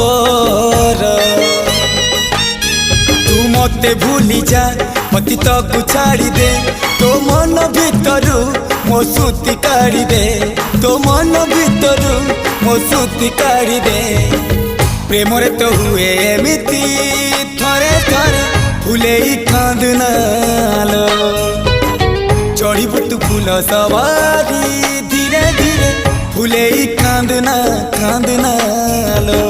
खबर तू मते भूली जा मती तक छाड़ी दे तो मन भितरु मो सुती काढ़ी दे तो मन भितरु मो सुती काढ़ी दे प्रेम रे तो हुए एमिति थरे थरे फुले कांदनालो चढ़ी बुटू फूल सवारी धीरे धीरे फुले कांदना कांदनालो।